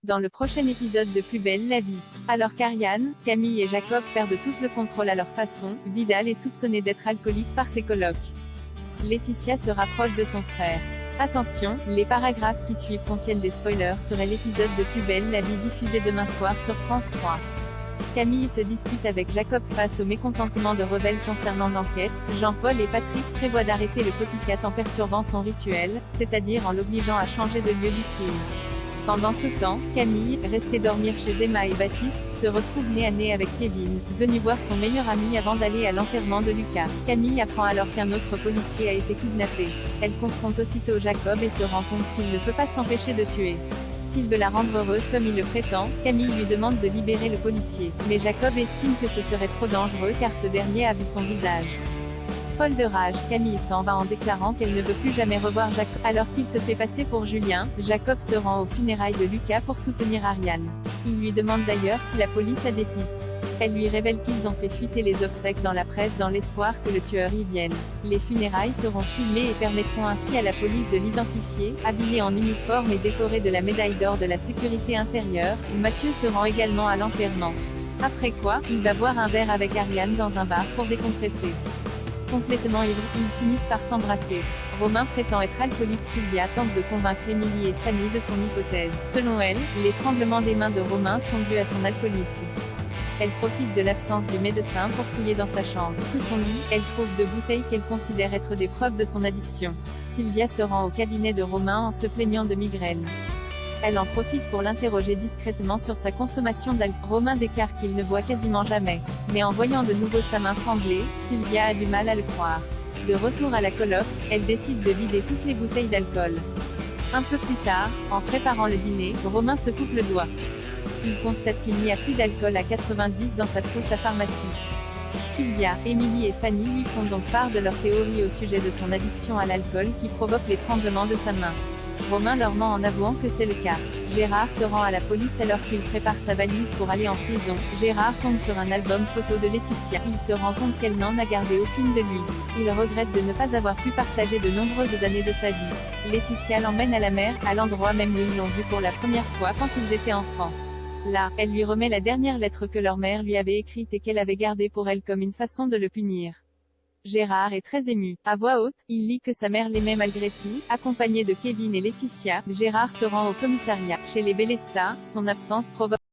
dans le prochain épisode de Plus belle la vie. Alors qu'Ariane, Camille et Jacob perdent tous le contrôle à leur façon, Vidal est soupçonné d'être alcoolique par ses colocs. Laetitia se rapproche de son frère. Attention, les paragraphes qui suivent contiennent des spoilers sur l'épisode de Plus belle la vie diffusé demain soir sur France 3. Camille se dispute avec Jacob face au mécontentement de Revel concernant l'enquête. Jean-Paul et Patrick prévoient d'arrêter le copycat en perturbant son rituel, c'est-à-dire en l'obligeant à changer de lieu du crime. Pendant ce temps, Camille, restée dormir chez Emma et Baptiste, se retrouve nez à nez avec Kevin, venu voir son meilleur ami avant d'aller à l'enterrement de Lucas. Camille apprend alors qu'un autre policier a été kidnappé. Elle confronte aussitôt Jacob et se rend compte qu'il ne peut pas s'empêcher de tuer. S'il veut la rendre heureuse comme il le prétend, Camille lui demande de libérer le policier. Mais Jacob estime que ce serait trop dangereux car ce dernier a vu son visage. Folle de rage, Camille s'en va en déclarant qu'elle ne veut plus jamais revoir Jacob. Alors qu'il se fait passer pour Julien, Jacob se rend aux funérailles de Lucas pour soutenir Ariane. Il lui demande d'ailleurs si la police a des pistes. Elle lui révèle qu'ils ont fait fuiter les obsèques dans la presse dans l'espoir que le tueur y vienne. Les funérailles seront filmées et permettront ainsi à la police de l'identifier. Habillé en uniforme et décoré de la médaille d'or de la sécurité intérieure, Mathieu se rend également à l'enterrement. Après quoi, il va boire un verre avec Ariane dans un bar pour décompresser. Complètement ivres, ils finissent par s'embrasser. Romain prétend être alcoolique. Sylvia tente de convaincre Émilie et Fanny de son hypothèse. Selon elle, les tremblements des mains de Romain sont dus à son alcoolisme. Elle profite de l'absence du médecin pour fouiller dans sa chambre. Sous son lit, elle trouve 2 bouteilles qu'elle considère être des preuves de son addiction. Sylvia se rend au cabinet de Romain en se plaignant de migraines. Elle en profite pour l'interroger discrètement sur sa consommation d'alcool. Romain déclare qu'il ne boit quasiment jamais. Mais en voyant de nouveau sa main trembler, Sylvia a du mal à le croire. De retour à la coloc, elle décide de vider toutes les bouteilles d'alcool. Un peu plus tard, en préparant le dîner, Romain se coupe le doigt. Il constate qu'il n'y a plus d'alcool à 90 dans sa trousse à pharmacie. Sylvia, Émilie et Fanny lui font donc part de leur théorie au sujet de son addiction à l'alcool qui provoque les tremblements de sa main. Romain leur ment en avouant que c'est le cas. Gérard se rend à la police alors qu'il prépare sa valise pour aller en prison. Gérard tombe sur un album photo de Laetitia. Il se rend compte qu'elle n'en a gardé aucune de lui. Il regrette de ne pas avoir pu partager de nombreuses années de sa vie. Laetitia l'emmène à la mer, à l'endroit même où ils l'ont vu pour la première fois quand ils étaient enfants. Là, elle lui remet la dernière lettre que leur mère lui avait écrite et qu'elle avait gardée pour elle comme une façon de le punir. Gérard est très ému. À voix haute, il lit que sa mère l'aimait malgré tout. Accompagné de Kevin et Laetitia, Gérard se rend au commissariat. Chez les Bélesta, son absence provoque